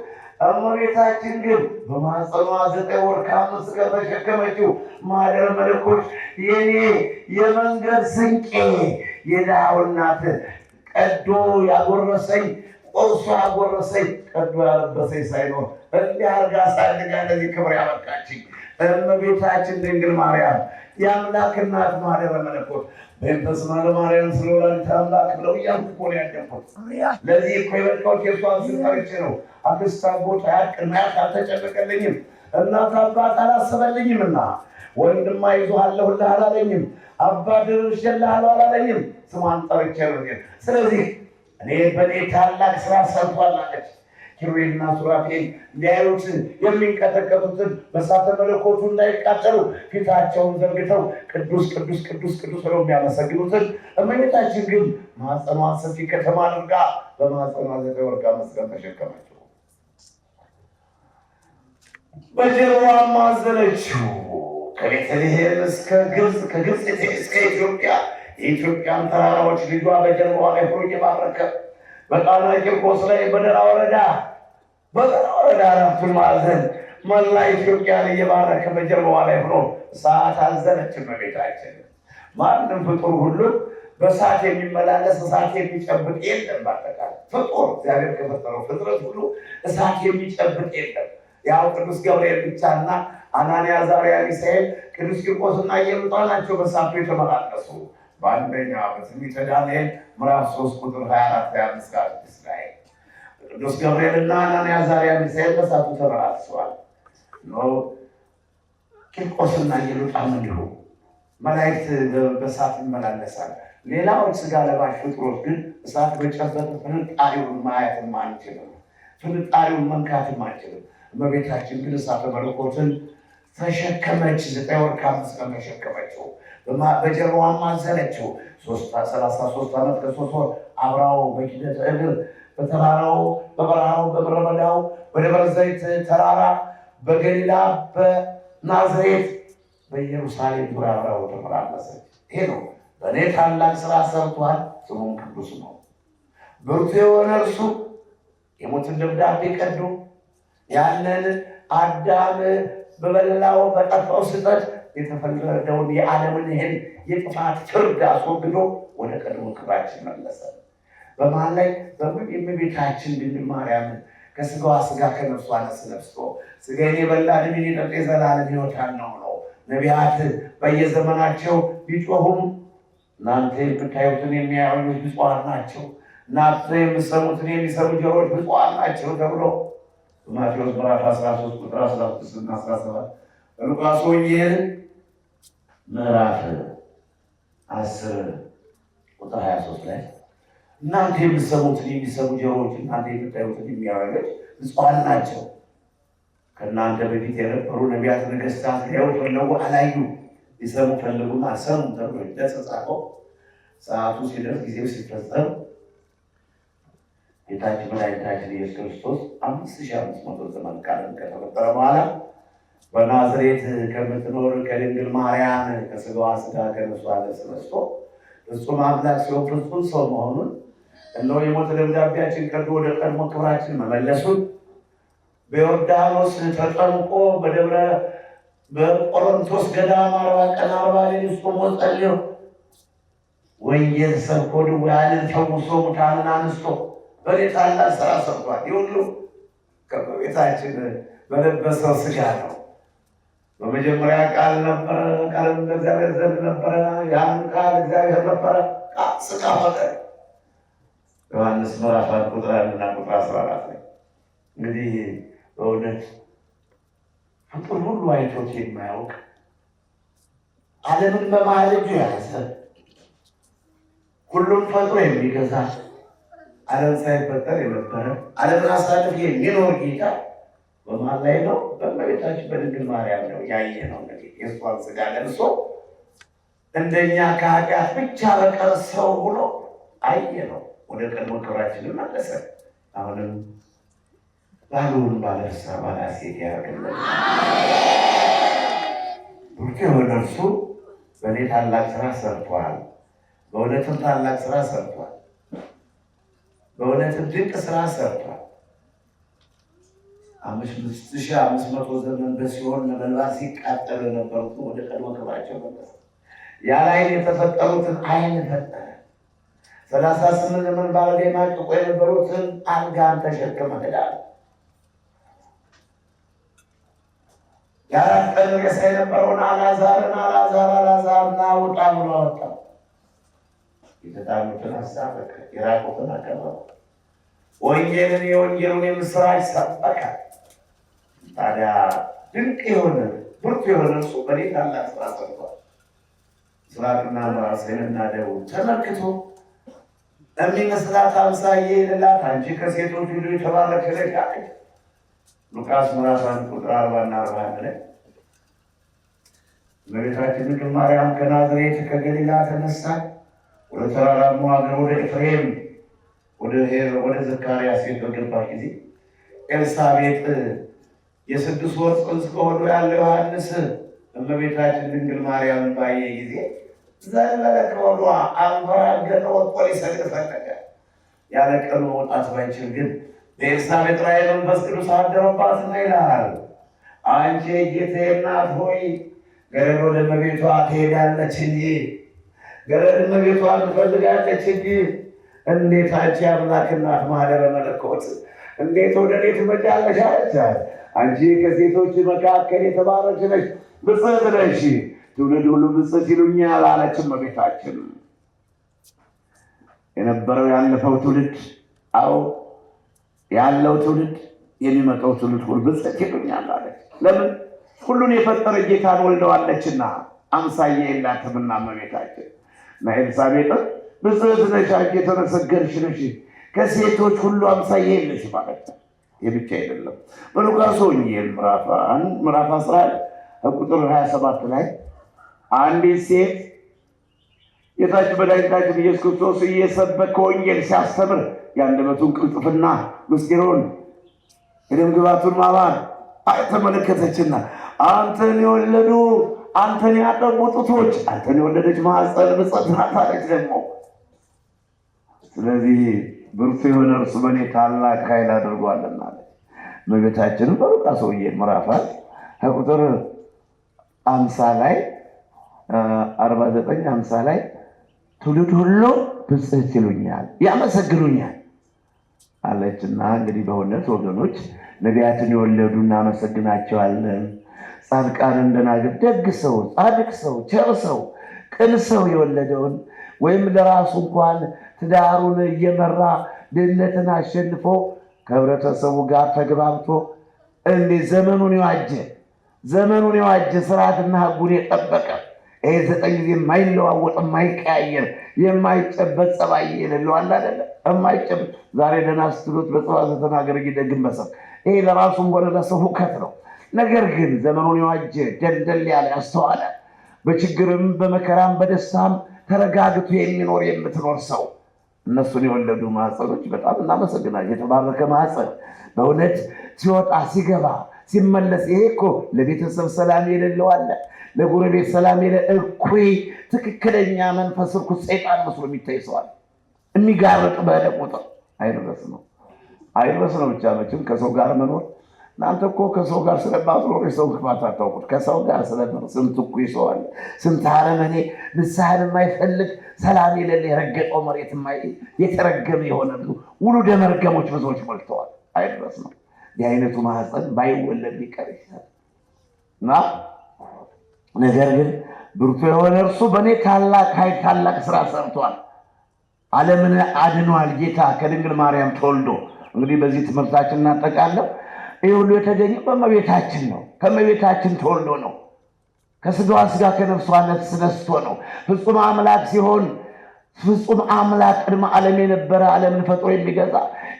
እመቤታችን ግን በማኅፀኗ 9 ወር ከ5 ቀን ተሸከመችው። ማኅደረ መለኮት የኔ የመንገድ ስንቄ የድሃው እናት ቀዶ ያጎረሰኝ ቆርሶ ያጎረሰኝ ቀዶ ያለበሰኝ ሳይኖር እንዲህ አድርጋ አሳድጋ ለዚህ ክብር ያበቃችኝ እመቤታችን ድንግል ማርያም የአምላክ እናት ማኅደረ መለኮት በእንተ ስማ ለማርያም ስለ ወላዲተ አምላክ ብለው እያልኩ እኮ ነው ያደግኩት። ለዚህ እኮ የመጣሁት የእሷን ስም ጠርቼ ነው። አክስት አጎት አያት እናት አልተጨነቀልኝም፣ እናት አባት አላሰበልኝምና ወንድማ ይዞሃለሁልህ አላለኝም፣ አባት ድርሽልሃለሁ አላለኝም። ስሟን ጠርቼ ነው። ስለዚህ እኔ በእኔ ታላቅ ስራ ሰርቷል አለች። ኪሩቤልና ሱራፌል ሊያዩት የሚንቀጠቀጡትን በእሳተ መለኮቱ እንዳይቃጠሉ ፊታቸውን ዘርግተው ቅዱስ ቅዱስ ቅዱስ ቅዱስ ብለው የሚያመሰግኑትን እመቤታችን ግን ማኅፀኗን ሰፊ ከተማ አድርጋ በማኅፀኗ 9 ወር ከ5 ቀን ተሸከመችው፣ በጀርባዋም አዘለችው። ከቤተልሔም እስከ ግብፅ፣ ከግብፅ እስከ ኢትዮጵያ የኢትዮጵያን ተራራዎች ልጇ በጀርባዋ ላይ ሆኖ እየባረከ በጣና ቂርቆስ ላይ በደራ ወረዳ አራቱን ማዕዘን መላ ኢትዮጵያን እየባረከ በጀርባዋ ላይ ሆኖ እሳት አዘለች እመቤታችን። ማንም ፍጡር ሁሉ በእሳት የሚመላለስ እሳት የሚጨብጥ የለም። በአጠቃላይ ፍጡር እግዚአብሔር ከፈጠረው ፍጥረት ሁሉ እሳት የሚጨብጥ የለም። ያው ቅዱስ ገብርኤል ብቻና አናንያ፣ አዛርያ፣ ሚሳኤል፣ ቅዱስ ቂርቆስና ኢየሉጣ ናቸው በእሳቱ የተመላለሱ። በአንደኛ በትንቢተ ዳንኤል ምዕራፍ 3 ቁጥር 24-25 ላይ ቅዱስ ገብርኤልና አናንያ፣ አዛርያ፣ ሚሳኤል በእሳቱ ተመላልሰዋል። ቂርቆስና ኢየሉጣም እንዲሁ መላእክት በእሳት ይመላለሳል። ሌላዎች ስጋ ለባሽ ፍጡሮች ግን እሳት በጨበጠ ፍንጣሪውን ማየትም አንችልም፣ ፍንጣሪውን መንካትም አንችልም። እመቤታችን ግን እሳተ መለኮትን ተሸከመች። 9 ወር ከ5 ቀን ተሸከመችው፣ በጀርባዋም አዘለችው። 33 ዓመት ከ3 ወር አብራው በኪደተ እግር በተራራው በበረሃው በምድረ በዳው በደብረ ዘይት ተራራ በገሊላ በናዝሬት በኢየሩሳሌም ዙሪያ አብራው ተመላለሰች። ይሄ ነው በእኔ ታላቅ ስራ ሰርቷል፣ ስሙም ቅዱስ ነው። ብርቱ የሆነ እርሱ የሞትን ደብዳቤ ቀዶ ያንን አዳም በበላው በጠፋው ስህተት የተፈረደውን የዓለምን ይህን የጥፋት ፍርድ አስወግዶ ወደ ቀድሞ ክብራችን መለሰ። በመሃል ላይ የእመቤታችን ድንግል ማርያምን ከስጋዋ ስጋ ከነፍሷ ነፍስ ነስቶ ስጋዬን የበላ ደሜን የጠጣ የዘላለም ሕይወት አለው ነው። ነቢያት በየዘመናቸው ቢጮሁም እናንተ የምታዩትን የሚያዩ ብፁዓን ናቸው፣ እናንተ የምትሰሙትን የሚሰሙ ጆሮዎች ብፁዓን ናቸው ተብሎ በማቴዎስ ምዕራፍ 13 ቁጥር 16 እና 17 በሉቃስ ወንጌል ምዕራፍ 10 ቁጥር 23 ላይ እናንተ የምትሰሙትን የሚሰሙ ጆሮዎች፣ እናንተ የምታዩትን የሚያዩ ብፁዓን ናቸው። ከእናንተ በፊት የነበሩ ነቢያት ነገሥታት ሊያዩ ፈለጉ አላዩ፣ ሊሰሙ ፈለጉና ሰሙ ተብሎ እንደተጻፈው ሰዓቱ ሲደርስ ጊዜው ሲፈጸም ጌታችን መድኃኒታችን ኢየሱስ ክርስቶስ 5500 ዘመን ከዓለም ከተፈጠረ በኋላ በናዝሬት ከምትኖር ከድንግል ማርያም ከስጋዋ ስጋ ከነፍሷ ነፍስ ነስቶ ፍጹም አምላክ ሲሆን ፍጹም ሰው መሆኑን እነሆ የሞት ደብዳቤያችን ቀዶ ወደ ቀድሞ ክብራችን መመለሱን በዮርዳኖስ ተጠምቆ በቆሮንቶስ ገዳም 40 ቀን 40 ሌሊት ጾሞ ጸልዮ ወንጌል ሰብኮ ድውያንን ፈውሶ ሙታንን አንስቶ በእኔ ታላቅ ስራ ሰርቷል። ይህ ሁሉ ከእመቤታችን በለበሰው ስጋ ነው። በመጀመሪያ ቃል ነበረ፣ ቃልም በእግዚአብሔር ዘንድ ነበረ፣ ያን ቃል እግዚአብሔር ነበረ፣ ስጋ ሆነ። ዮሐንስ ምዕራፍ 1 ቁጥር 1 እና ቁጥር 14 ላይ እንግዲህ በእውነት ፍጡር ሁሉ አይቶት የማያውቅ ዓለምን በመሃል እጁ ያዘ ሁሉም ፈጥሮ የሚገዛ ዓለም ሳይፈጠር የነበረ ዓለምን አሳልፎ የሚኖር ጌታ በመሃል ላይ ነው። በእመቤታችን በድንግል ማርያም ነው ያየ ነው። እንግዲህ የእሷን ስጋ ለብሶ እንደኛ ከኃጢአት ብቻ በቀር ሰው ሆኖ አየ ነው። ወደ ቀድሞ ክብራችን መለሰ። አሁንም ባሉን ባለርሳ ባላሴት ያደርግልን። ብርቱ የሆነ እርሱ በእኔ ታላቅ ስራ ሰርቷል። በእውነትም ታላቅ ስራ ሰርቷል። በእውነትም ድንቅ ስራ ሰርቷል። 5500 ዘመን በሲኦል ነበልባል ሲቃጠሉ የነበሩት ወደ ቀድሞ ክብራቸው መለሰ። ያለ ዓይን የተፈጠሩትን ዓይን ፈጠረ። 38 ዘመን ባለጌ ማቅቆ የነበሩትን አልጋን ተሸክመ ሄዳል። የ4 ቀን ሬሳ የነበረውን አልዓዛርን አልዓዛር ና ውጣ ብሎ አወጣ። የተጣሉትን አስታረቀ፣ የራቁትን አቀረበ፣ የወንጌሉን የምስራች ሰበከ። ታዲያ ድንቅ የሆነ ብርቱ የሆነ እርሱ በእኔ ታላቅ ስራ ሰርቷል። ምስራቅና ምዕራብ ሰሜንና ደቡብ ተመልክቶ የሚመስላት አምሳዬ የሌላት አንቺ ከሴቶች ሁሉ የተባረክሽ ነሽ አለች። ሉቃስ ምዕራፍ 1 ቁጥር 40 እና 41 ላይ እመቤታችን ድንግል ማርያም ከናዝሬት ከገሊላ ተነሳ ወደ ተራራማው ሀገር ወደ ኤፍሬም ወደ ዘካርያስ ቤት በገባች ጊዜ ኤልሳቤጥ የ6 ወር ጽንስ ከሆዱ ያለው ዮሐንስ እመቤታችን ድንግል ማርያምን ባየ ጊዜ ዘለለ ከሆዷ አንፈራገጠ፣ ወጥቶ ሊሰግድ ፈለገ። ያለ ቀኑ መውጣት ባይችል ግን በኤልሳቤጥ ላይ መንፈስ ቅዱስ አደረባትና ይላል፣ አንቺ የጌታዬ እናት ሆይ ገረድ ወደ እመቤቷ ትሄዳለች እንጂ ገረድ እመቤቷን ትፈልጋለች እንጂ እንዴት አንቺ አምላክ እናት ማኅደረ መለኮት እንዴት ወደ እኔ ትመጫለሽ አለቻት። አንቺ ከሴቶች መካከል የተባረክሽ ነሽ፣ ብፅዕት ነሽ፣ ትውልድ ሁሉ ብፅዕት ይሉኛል አለች እመቤታችን። የነበረው ያለፈው ትውልድ አዎ ያለው ትውልድ የሚመጣው ትውልድ ሁሉ ብፅዕት ይሉኛል አለች። ለምን? ሁሉን የፈጠረ ጌታን ወልደዋለችና አምሳያ የላትምና እመቤታችን። እና ኤልሳቤጥም ብፅዕት ነሽ አንቺ የተመሰገንሽ ነሽ፣ ከሴቶች ሁሉ አምሳያ የለሽ ማለት ነው። የብቻ አይደለም። በሉቃስ ወንጌል ምዕራፍ 11 ቁጥር 27 ላይ አንዲት ሴት ጌታችን መድኃኒታችን ኢየሱስ ክርስቶስ እየሰበከ ወንጌል ሲያስተምር የአንደበቱን ቅልጥፍና ምስጢሩን የደም ግባቱን ማማር ተመለከተችና አንተን የወለዱ አንተን ያጠቡ ጡቶች አንተን የወለደች ማኅፀን ብፅዕት ናት አለች። ደግሞ ስለዚህ ብርቱ የሆነ እርሱ በእኔ ታላቅ ኃይል አድርጓልና አለች። እመቤታችንም በሉቃስ ወንጌል ምዕራፍ ቁጥር 50 ላይ 49 50 ላይ ትውልድ ሁሉ ብፅዕት ይሉኛል ያመሰግኑኛል አለችና እንግዲህ በእውነት ወገኖች ነቢያትን የወለዱ እናመሰግናቸዋለን። ጻድቃን ደናግል ደግ ሰው ጻድቅ ሰው ቸር ሰው ቅን ሰው የወለደውን ወይም ለራሱ እንኳን ትዳሩን እየመራ ድህነትን አሸንፎ ከህብረተሰቡ ጋር ተግባብቶ እንዴ ዘመኑን የዋጀ ስርዓትና ህጉን የጠበቀ ይሄ 9 ጊዜ የማይለዋወጥ የማይቀያየር የማይጨበጥ ጸባይ የሌለው አለ አይደለ? የማይጨበጥ ዛሬ ደህና ስትሉት በጸባይ ተናገር ይደግም በሰብ ይሄ ለራሱም ሆነ ለሰው ሁከት ነው። ነገር ግን ዘመኑን የዋጀ ደልደል ያለ ያስተዋለ በችግርም በመከራም በደስታም ተረጋግቶ የሚኖር የምትኖር ሰው እነሱን የወለዱ ማኅፀኖች በጣም እናመሰግናለን። የተባረከ ማኅፀን በእውነት ሲወጣ ሲገባ ሲመለስ ይሄ እኮ ለቤተሰብ ሰላም የሌለው አለ፣ ለጎረቤት ሰላም እኩይ ትክክለኛ መንፈስ ርኩስ ሰይጣን መስሎ የሚታይ ሰዋል የሚጋርጥ በሄደ ቁጥር አይድረስ ነው ብቻ መቼም ከሰው ጋር መኖር እናንተ እኮ ከሰው ጋር ስለማትኖር የሰው ክፋት አታውቁት። ከሰው ጋር ስለኖር ስንት እኩይ ሰው አለ፣ ስንት አረመኔ ንስሐን የማይፈልግ ሰላም የሌለ የረገጠው መሬት የተረገመ የሆነሉ ውሉ ደመርገሞች ብዙዎች ሞልተዋል። አይድረስ ነው የአይነቱ ማኅፀን ባይወለድ ሊቀር ይችላል እና ነገር ግን ብርቱ የሆነ እርሱ በእኔ ታላቅ ኃይል ታላቅ ስራ ሰርቷል። ዓለምን አድኗል። ጌታ ከድንግል ማርያም ተወልዶ እንግዲህ በዚህ ትምህርታችን እናጠቃለን። ይህ ሁሉ የተገኘው በእመቤታችን ነው። ከእመቤታችን ተወልዶ ነው። ከስጋዋ ስጋ ከነፍሷ ነፍስ ነስቶ ነው። ፍጹም አምላክ ሲሆን ፍጹም አምላክ ቅድመ ዓለም የነበረ ዓለምን ፈጥሮ የሚገዛ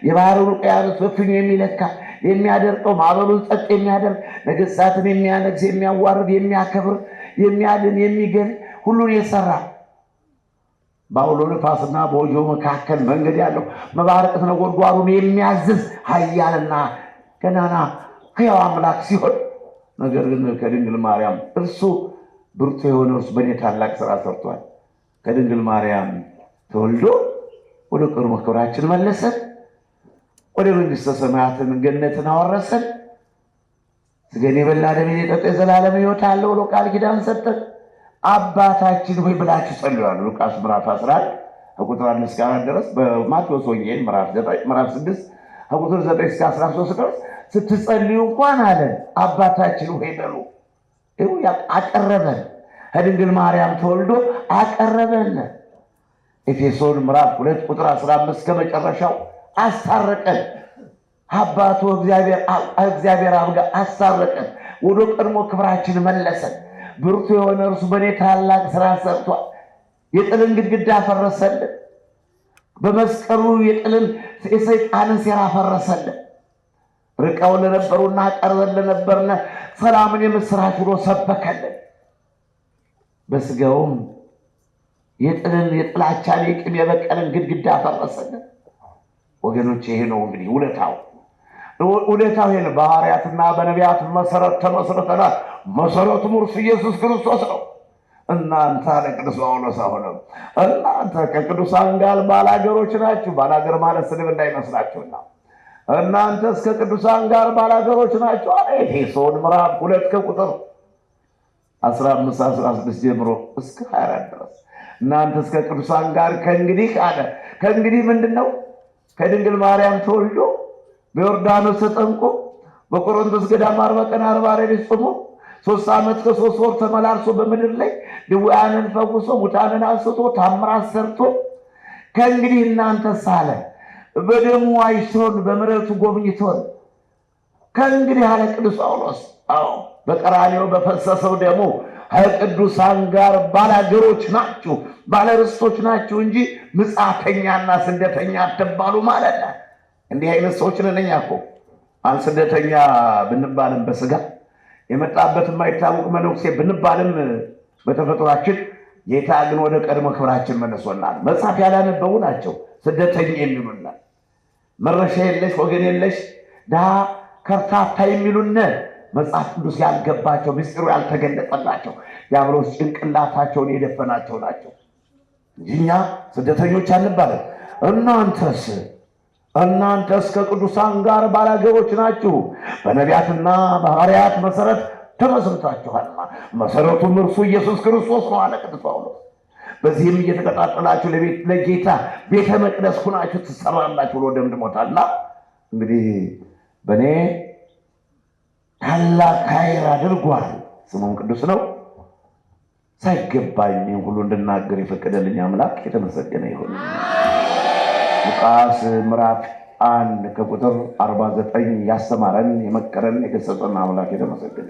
የባህሩን ውቅያኖስ በፍኙ የሚለካ የሚያደርቀው ማዕበሉን ጸጥ የሚያደርግ ነገሥታትን የሚያነግስ የሚያዋርድ የሚያከብር የሚያድን የሚገል ሁሉን የሰራ በአውሎ ነፋስና በወጆ መካከል መንገድ ያለው መባረቅት ነጎድጓዱን የሚያዝዝ ኃያልና ገናና ሕያው አምላክ ሲሆን ነገር ግን ከድንግል ማርያም እርሱ ብርቱ የሆነ እርሱ በእኔ ታላቅ ስራ ሰርቷል። ከድንግል ማርያም ተወልዶ ወደ ቀድሞ ክብራችን መለሰን፣ ወደ መንግሥተ ሰማያትን ገነትን አወረሰን። ስጋዬን የበላ ደሜን የጠጣ የዘላለም ሕይወት አለው ብሎ ቃል ኪዳን ሰጠን። አባታችን ሆይ ብላችሁ ጸልዩ። ሉቃስ ምዕራፍ 11 ከቁጥር 1 እስከ 4 ድረስ፣ በማቴዎስ ወንጌል ምዕራፍ 6 ከቁጥር 9 እስከ 13 ድረስ ስትጸልዩ እንኳን አለ አባታችን ሆይ በሉ። አቀረበን። ከድንግል ማርያም ተወልዶ አቀረበን። ኤፌሶን ምዕራፍ 2 ቁጥር 15 ከመጨረሻው አስታረቀን። አባቱ እግዚአብሔር አብ ጋር አስታረቀን። ወደ ቀድሞ ክብራችን መለሰን። ብርቱ የሆነ እርሱ በእኔ ታላቅ ስራ ሰርቷል። የጥልን ግድግዳ ፈረሰልን። በመስቀሉ የሰይጣንን ሴራ ፈረሰልን። ርቀው ለነበሩና ቀርበን ለነበርነ ሰላምን የምስራች ብሎ ሰበከልን። በስጋውም የጥላቻን የቂም የበቀልን ግድግዳ ፈረሰልን። ወገኖች ይሄ ነው እንግዲህ ውለታው ይሄ ነው። በሐዋርያትና በነቢያት መሰረት ተመስርተናል። መሰረቱም እርሱ ኢየሱስ ክርስቶስ ነው። እናንተ አለ ቅዱስ ጳውሎስ አሁንም እናንተ ከቅዱሳን ጋር ባላገሮች ናችሁ። ባላገር ማለት ስድብ እንዳይመስላችሁና እናንተ እስከ ቅዱሳን ጋር ባላገሮች ናችሁ አለ። ኤፌሶን ምዕራፍ 2 ከቁጥር 15-16 ጀምሮ እስከ 24 ድረስ እናንተ እስከ ቅዱሳን ጋር ከእንግዲህ አለ። ከእንግዲህ ምንድነው? ከድንግል ማርያም ተወልዶ በዮርዳኖስ ተጠምቆ በቆሮንቶስ ገዳም 40 ቀን 40 ሌሊት ጾሞ 3 ዓመት ከ3 ወር ተመላልሶ በምድር ላይ ድውያንን ፈውሶ ሙታንን አንስቶ ታምራት ሰርቶ ከእንግዲህ እናንተ ሳለ በደሙ አይቶን በምሕረቱ ጎብኝቶን ከእንግዲህ አለ ቅዱስ ጳውሎስ በቀራንዮ በፈሰሰው ደሙ ከቅዱሳን ጋር ባላገሮች ናችሁ፣ ባለርስቶች ናችሁ እንጂ ምጻተኛና ስደተኛ አትባሉ ማለት ነው። እንዲህ አይነት ሰዎች ነን እኛ እኮ። ስደተኛ ብንባልም በስጋ የመጣበት የማይታወቅ መነኩሴ ብንባልም በተፈጥሯችን ጌታ ግን ወደ ቀድሞ ክብራችን መለሶናል። መጽሐፍ ያላነበቡ ናቸው ስደተኛ የሚሉና መረሻ የለሽ ወገን የለሽ ድሃ ከርታታ የሚሉን መጽሐፍ ቅዱስ ያልገባቸው ምስጢሩ ያልተገለጠላቸው ዲያብሎስ ጭንቅላታቸውን የደፈናቸው ናቸው። እኛ ስደተኞች አንባልም። እናንተስ ከቅዱሳን ጋር ባላገሮች ናችሁ፣ በነቢያትና በሐዋርያት መሰረት ተመስርታችኋልና መሰረቱም እርሱ ኢየሱስ ክርስቶስ ነው አለ ቅዱስ ጳውሎስ። በዚህም እየተቀጣጠላችሁ ለጌታ ቤተ መቅደስ ሁናችሁ ትሰራላችሁ ብሎ ደምድሞታልና እንግዲህ በእኔ ታላቅ ኃይል አድርጓል። ስሙም ቅዱስ ነው። ሳይገባኝ ሁሉ እንድናገር የፈቀደልኝ አምላክ የተመሰገነ ይሁን። ሉቃስ ምዕራፍ 1 ከቁጥር 49 ያስተማረን የመከረን የገሰጸን አምላክ የተመሰገነ